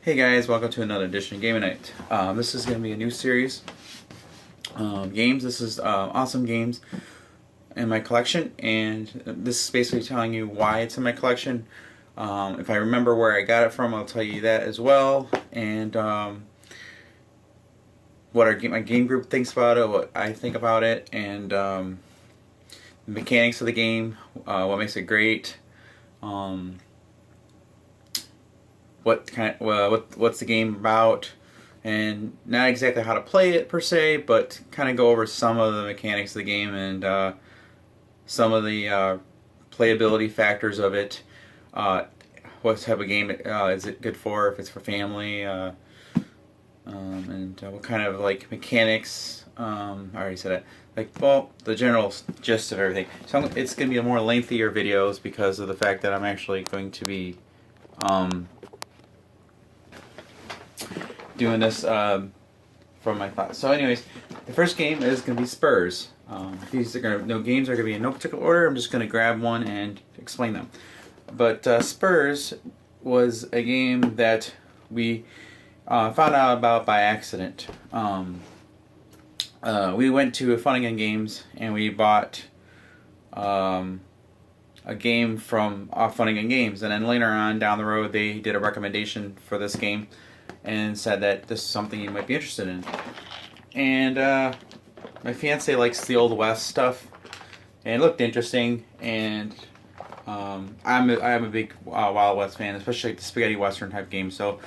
Hey guys, welcome to another edition of Gamingnight. This is going to be a new series. Games. This is awesome games in my collection, and this is basically telling you why it's in my collection. If I remember where I got it from, I'll tell you that as well, and what my game group thinks about it, what I think about it, and the mechanics of the game, what makes it great. What's the game about, and not exactly how to play it per se, but kind of go over some of the mechanics of the game and some of the playability factors of it. What type of game is it good for? If it's for family, and what kind of mechanics. I already said it. The general gist of everything. So it's going to be a more lengthier videos because of the fact that I'm actually going to be doing this from my thoughts. So anyways, the first game is going to be Spurs. Games are going to be in no particular order. I'm just going to grab one and explain them. But Spurs was a game that we found out about by accident. We went to Fun and Games and we bought a game from Fun and Games, and then later on down the road they did a recommendation for this game and said that this is something you might be interested in. And my fiance likes the Old West stuff, and it looked interesting. And I'm a big Wild West fan, especially the spaghetti western type game. So,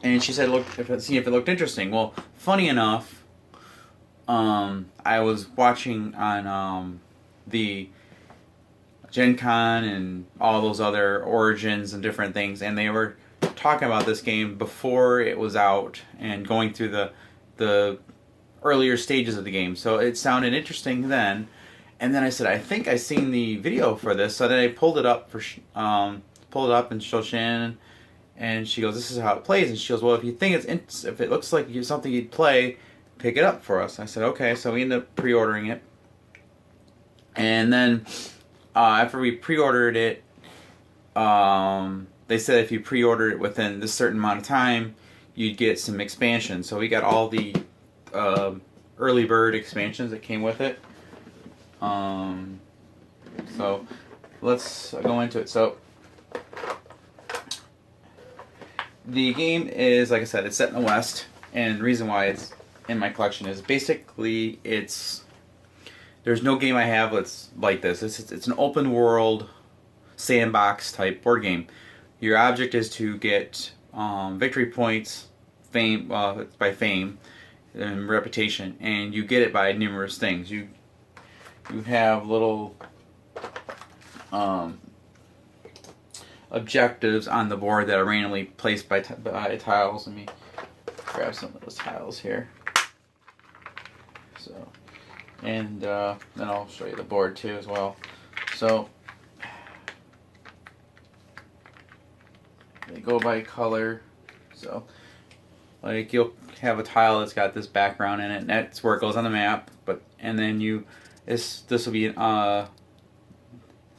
and she said, see if it looked interesting. Well, funny enough, I was watching on the Gen Con and all those other Origins and different things, and they were talking about this game before it was out and going through the earlier stages of the game. So it sounded interesting then, and then I said, I think I seen the video for this. So then I pulled it up and showed Shannon, and she goes, "This is how it plays." And she goes, "Well, if you think if it looks like something you'd play, pick it up for us." I said, "Okay." So we ended up pre-ordering it, and then after we pre-ordered it, they said if you pre-ordered it within this certain amount of time, you'd get some expansions. So we got all the early bird expansions that came with it. So let's go into it. So the game is, like I said, it's set in the West, and the reason why it's in my collection is basically there's no game I have that's like this. It's an open world sandbox type board game. Your object is to get victory points, by fame and reputation, and you get it by numerous things. You have little objectives on the board that are randomly placed by tiles. Let me grab some of those tiles here. So, and then I'll show you the board too as well. So they go by color. So you'll have a tile that's got this background in it, and that's where it goes on the map. And then this will be an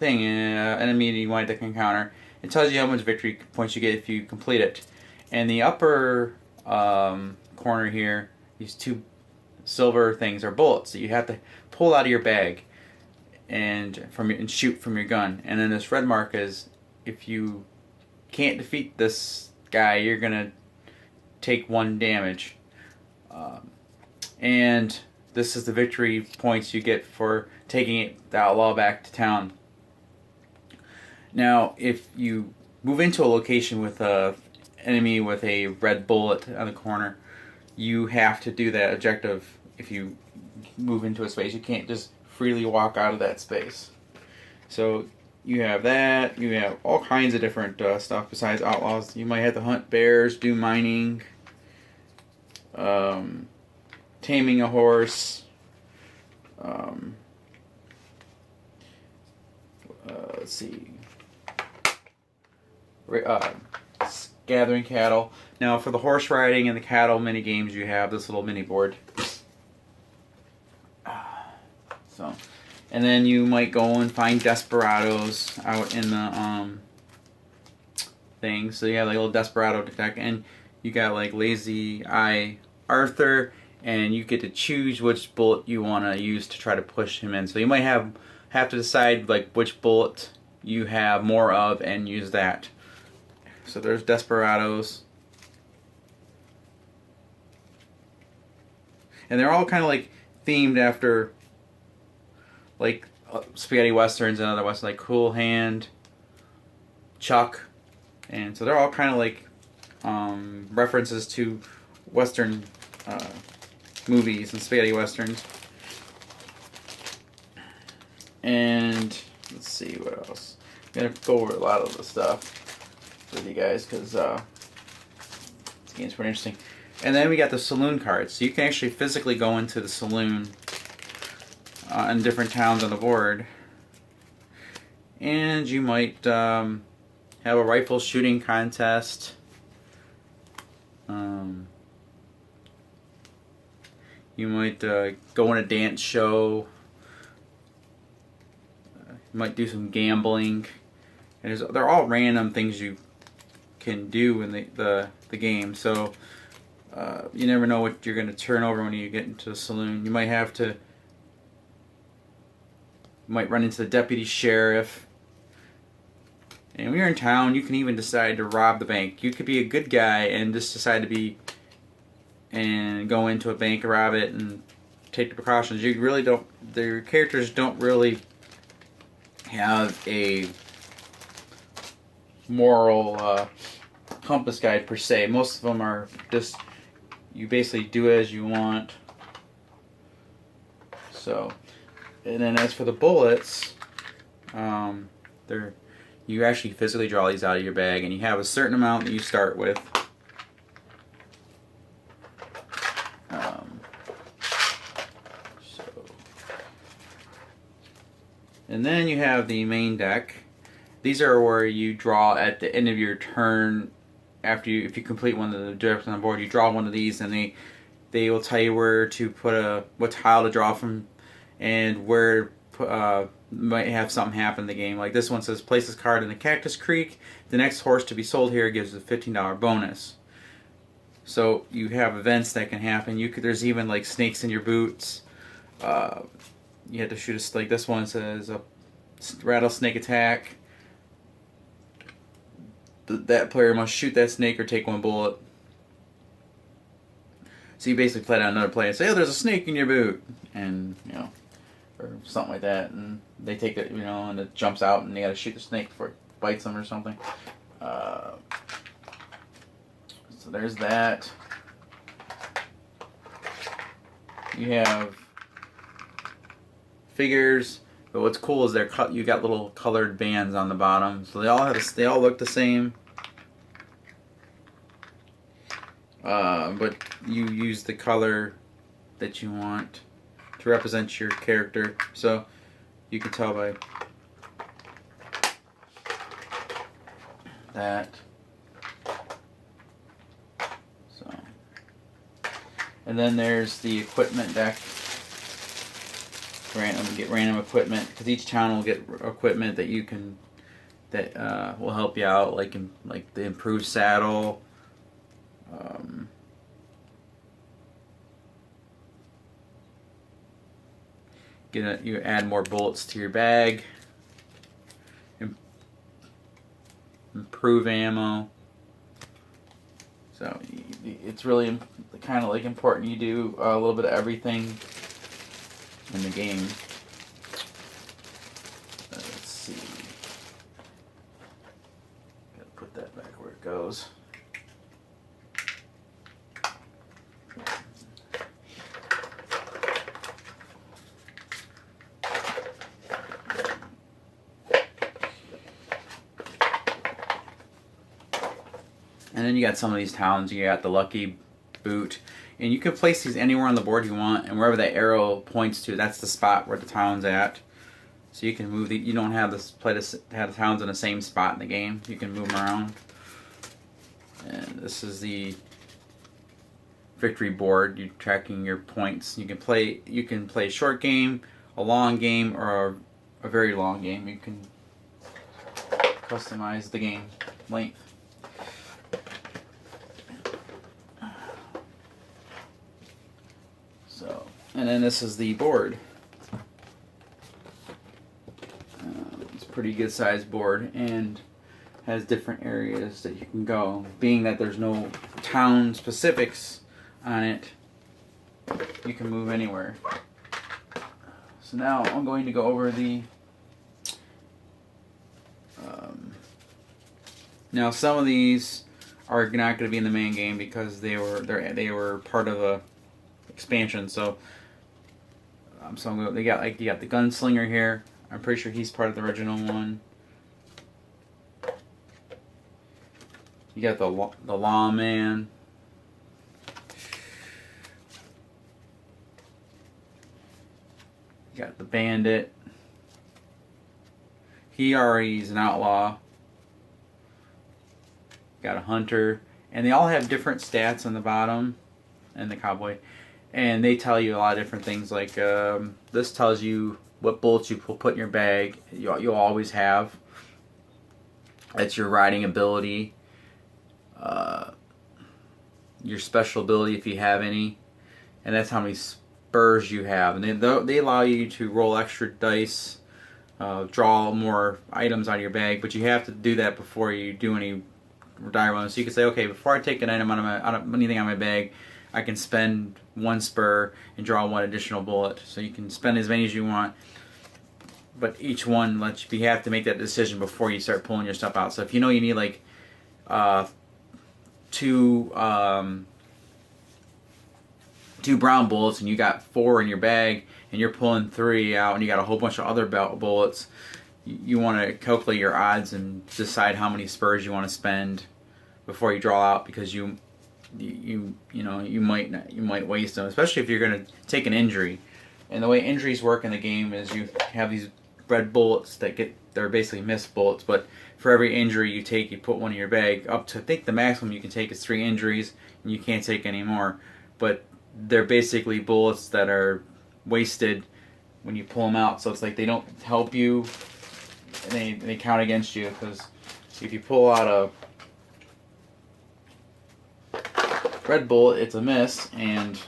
enemy you want to encounter. It tells you how much victory points you get if you complete it. And the upper corner here, these two silver things are bullets that you have to pull out of your bag and shoot from your gun. And then this red mark is if you can't defeat this guy, you're gonna take 1 damage. And this is the victory points you get for taking the outlaw back to town. Now, if you move into a location with a enemy with a red bullet on the corner, you have to do that objective. If you move into a space, you can't just freely walk out of that space. So you have that. You have all kinds of different stuff besides outlaws. You might have to hunt bears, do mining, taming a horse. Let's see. Gathering cattle. Now, for the horse riding and the cattle mini games, you have this little mini board. So, and then you might go and find desperados out in the things. So you have like a little desperado deck, and you got like Lazy Eye Arthur, and you get to choose which bullet you want to use to try to push him in. So you might have to decide like which bullet you have more of and use that. So there's desperados. And they're all kind of like themed after like spaghetti westerns and other westerns, like Cool Hand, Chuck, and so they're all kind of like references to western movies and spaghetti westerns. And let's see what else. I'm gonna go over a lot of the stuff with you guys because this game's pretty interesting. And then we got the saloon cards. So you can actually physically go into the saloon in different towns on the board. And you might have a rifle shooting contest. You might go in a dance show. You might do some gambling. And they're all random things you can do in the game. So you never know what you're going to turn over when you get into the saloon. You might run into the deputy sheriff. And when you're in town, you can even decide to rob the bank. You could be a good guy and just decide to go into a bank, rob it, and take the precautions. You really don't. Their characters don't really have a moral compass guide per se. Most of them are just, you basically do as you want. So, and then as for the bullets, you actually physically draw these out of your bag, and you have a certain amount that you start with. And then you have the main deck. These are where you draw at the end of your turn. If you complete one of the directions on the board, you draw one of these, and they will tell you where to put what tile to draw from, and where might have something happen in the game. Like this one says, place this card in the Cactus Creek. The next horse to be sold here gives a $15 bonus. So you have events that can happen. There's even like snakes in your boots. You have to shoot like this one says a rattlesnake attack. That player must shoot that snake or take one bullet. So you basically play down another player and say, "Oh, there's a snake in your boot," and or something like that, and they take it, and it jumps out, and they got to shoot the snake before it bites them or something. So there's that. You have figures, but what's cool is you got little colored bands on the bottom, so they all look the same. But you use the color that you want to represent your character, so you can tell by that. So, and then there's the equipment deck. Get random equipment, because each town will get equipment that will help you out, like the improved saddle. You add more bullets to your bag. Improve ammo. So it's really kind of like important you do a little bit of everything in the game. Let's see. Gotta put that back where it goes. And then you got some of these towns. You got the Lucky Boot. And you can place these anywhere on the board you want, and wherever that arrow points to, that's the spot where the town's at. So you can move you don't have have the towns in the same spot in the game. You can move them around. And this is the victory board. You're tracking your points. You can play a short game, a long game, or a very long game. You can customize the game length. And then this is the board. It's a pretty good sized board and has different areas that you can go. Being that there's no town specifics on it, you can move anywhere. So now I'm going to go over the now some of these are not going to be in the main game because they were part of a expansion. So they got you got the gunslinger here. I'm pretty sure he's part of the original one. You got the lawman. You got the bandit. He already is an outlaw. Got a hunter, and they all have different stats on the bottom, and the cowboy, and they tell you a lot of different things. Like this tells you what bullets you will put in your bag. You'll always have. That's your riding ability, your special ability if you have any, and that's how many spurs you have. And they allow you to roll extra dice, draw more items out of your bag, but you have to do that before you do any die rolling. So you can say, okay, before I take an item out of anything out of my bag, I can spend 1 spur and draw 1 additional bullet. So you can spend as many as you want, but each one lets you have to make that decision before you start pulling your stuff out. So if you know you need like 2 brown bullets and you got 4 in your bag and you're pulling 3 out and you got a whole bunch of other bullets, you want to calculate your odds and decide how many spurs you want to spend before you draw out, because you might waste them, especially if you're going to take an injury. And the way injuries work in the game is you have these red bullets they're basically missed bullets, but for every injury you take, you put 1 in your bag. Up to, I think the maximum you can take is 3 injuries, and you can't take any more. But they're basically bullets that are wasted when you pull them out, so it's like they don't help you, and they count against you, because if you pull out a red bullet, it's a miss, and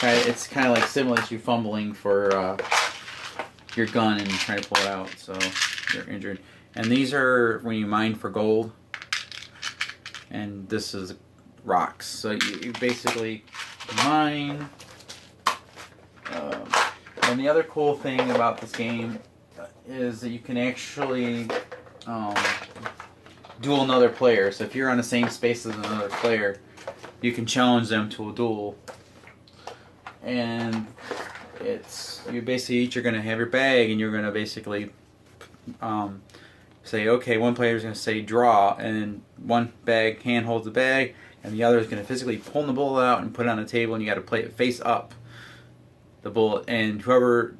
it's kind of like similar to you fumbling for your gun and trying to pull it out, so you're injured. And these are when you mine for gold, and this is rocks. So you basically mine. And the other cool thing about this game is that you can actually duel another player. So if you're on the same space as another player, you can challenge them to a duel. And you basically each are going to have your bag, and you're going to basically say, okay, one player is going to say draw, and one hand holds the bag, and the other is going to physically pull the bullet out and put it on the table, and you got to play it face up, the bullet, and whoever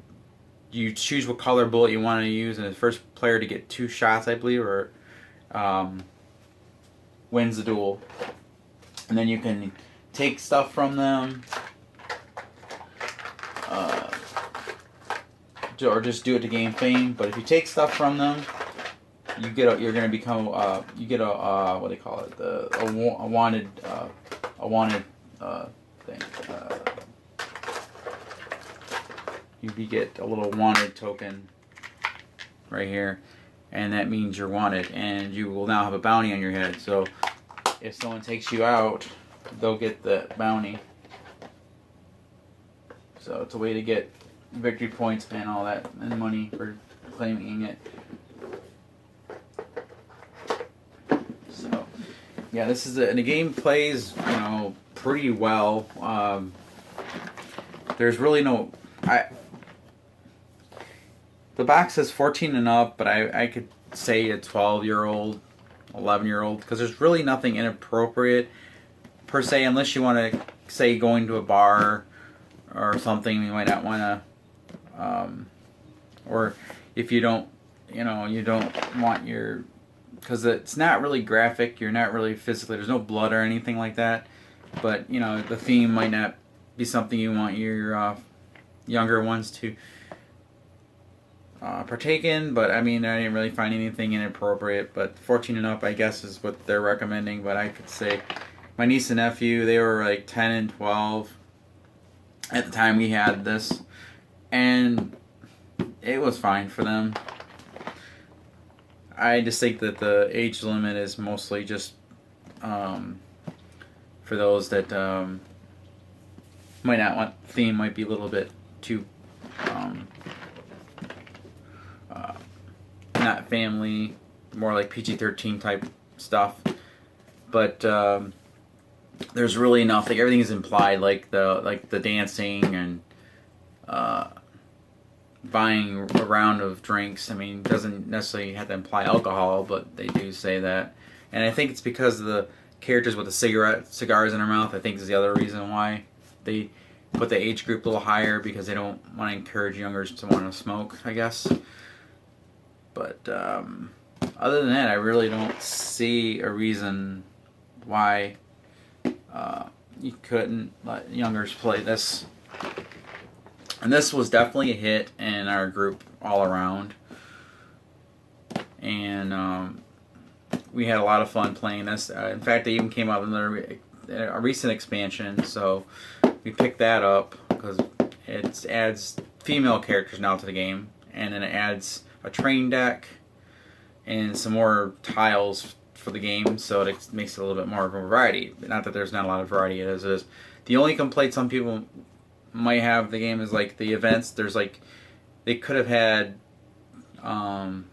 you choose what color bullet you want to use, and the first player to get 2 shots, I believe, or wins the duel. And then you can take stuff from them, or just do it to gain fame. But if you take stuff from them, you're going to become you get a what do they call it, a wanted thing. You get a little wanted token right here, and that means you're wanted, and you will now have a bounty on your head. So if someone takes you out, they'll get the bounty. So it's a way to get victory points and all that, and money for claiming it. So yeah, this is and the game plays pretty well. There's really no the box says 14 and up, but I could say a 12-year-old, 11-year-old, because there's really nothing inappropriate per se, unless you want to say going to a bar or something. You might not want to, or if you don't, you don't want your, because it's not really graphic. You're not really physically. There's no blood or anything like that. But the theme might not be something you want your younger ones to partake in, but I mean, I didn't really find anything inappropriate. But 14 and up, I guess, is what they're recommending. But I could say my niece and nephew, they were like 10 and 12, at the time we had this, and it was fine for them. I just think that the age limit is mostly just for those that might not want, the theme might be a little bit too not family, more like PG-13 type stuff. But there's really nothing. Everything is implied, like the dancing and buying a round of drinks. I mean, it doesn't necessarily have to imply alcohol, but they do say that. And I think it's because of the characters with the cigars in their mouth. I think is the other reason why they put the age group a little higher, because they don't want to encourage youngers to want to smoke, I guess. But other than that, I really don't see a reason why you couldn't let youngers play this. And this was definitely a hit in our group all around. And we had a lot of fun playing this. In fact, they even came out with a recent expansion, so we picked that up because it adds female characters now to the game, and then it adds a train deck and some more tiles for the game, so it makes it a little bit more of a variety. Not that there's not a lot of variety as it is. The only complaint some people might have with the game is like the events. There's like, they could have had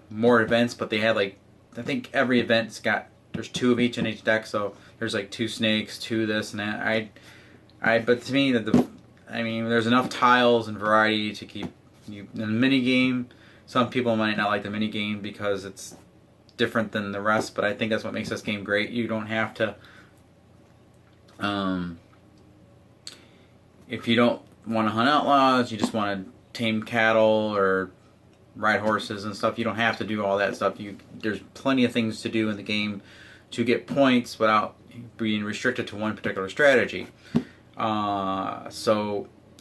more events, but they had like, I think every event's got, there's 2 of each in each deck, so there's like 2 snakes, 2 this and that. But to me, there's enough tiles and variety to keep you in the mini game. Some people might not like the mini game because it's different than the rest, but I think that's what makes this game great. You don't have to, if you don't want to hunt outlaws, you just want to tame cattle or ride horses and stuff, you don't have to do all that stuff. There's plenty of things to do in the game to get points without being restricted to one particular strategy.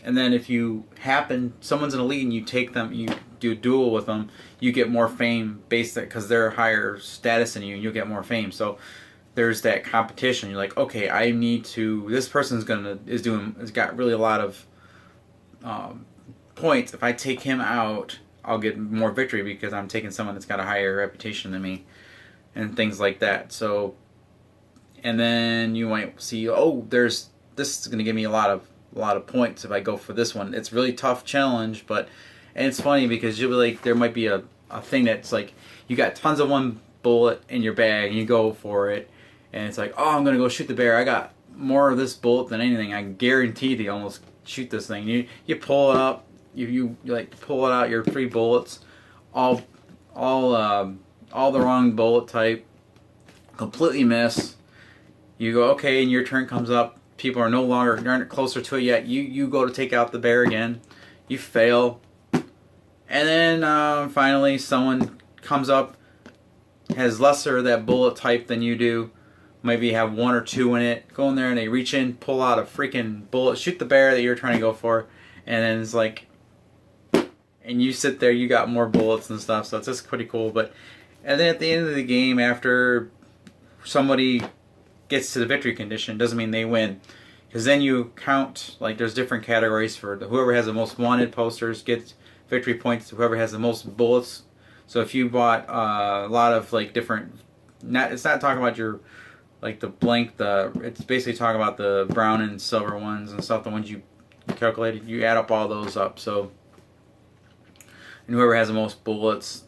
And then if you someone's in a league and you take them, you do a duel with them, you get more fame based because they're higher status than you, and you'll get more fame. So there's that competition. You're like, okay, I need to. This person's has got really a lot of points. If I take him out, I'll get more victory because I'm taking someone that's got a higher reputation than me, and things like that. So, and then you might see, this is going to give me a lot of points if I go for this one. It's a really tough challenge, and it's funny because you'll be like, there might be a thing that's like, you got tons of one bullet in your bag and you go for it, and it's like, I'm going to go shoot the bear. I got more of this bullet than anything. I guarantee to almost shoot this thing. You pull it up, you like pull it out your 3 bullets, all the wrong bullet type, completely miss. You go, okay, and your turn comes up. People are no longer, you aren't closer to it yet. You go to take out the bear again. You fail. And then finally someone comes up, has lesser of that bullet type than you do. Maybe have 1 or 2 in it. Go in there and they reach in, pull out a freaking bullet, shoot the bear that you're trying to go for. And then it's like, and you sit there, you got more bullets and stuff. So it's just pretty cool. And then at the end of the game, after somebody gets to the victory condition, doesn't mean they win, because then you count, like there's different categories for whoever has the most wanted posters gets victory points, whoever has the most bullets. So if you bought a lot of like different, it's not talking about your like the blank, it's basically talking about the brown and silver ones and stuff, the ones you calculated, you add up all those up. So, and whoever has the most bullets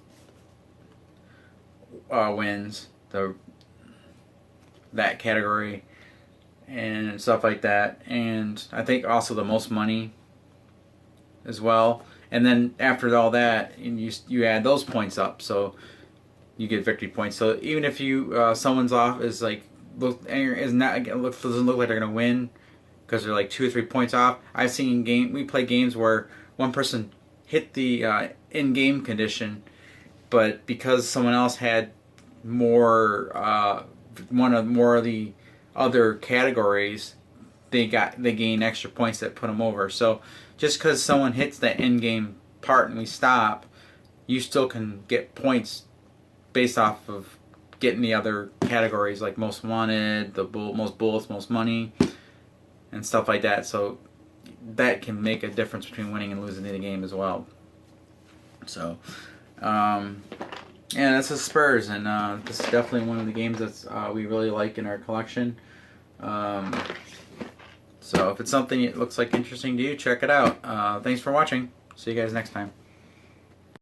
wins that category and stuff like that. And I think also the most money as well. And then after all that, and you add those points up, so you get victory points. So even if someone's off is like doesn't look like they're gonna win because they're like 2 or 3 points off. I've seen we play games where one person hit the in-game condition, but because someone else had more more of the other categories, they gain extra points that put them over. So just because someone hits that in-game part and we stop, you still can get points based off of getting the other categories like most wanted, most bullets, most money, and stuff like that. So that can make a difference between winning and losing the game as well. So, yeah, this is Spurs, and this is definitely one of the games that we really like in our collection. So if it's something that looks like interesting to you, check it out. Thanks for watching. See you guys next time.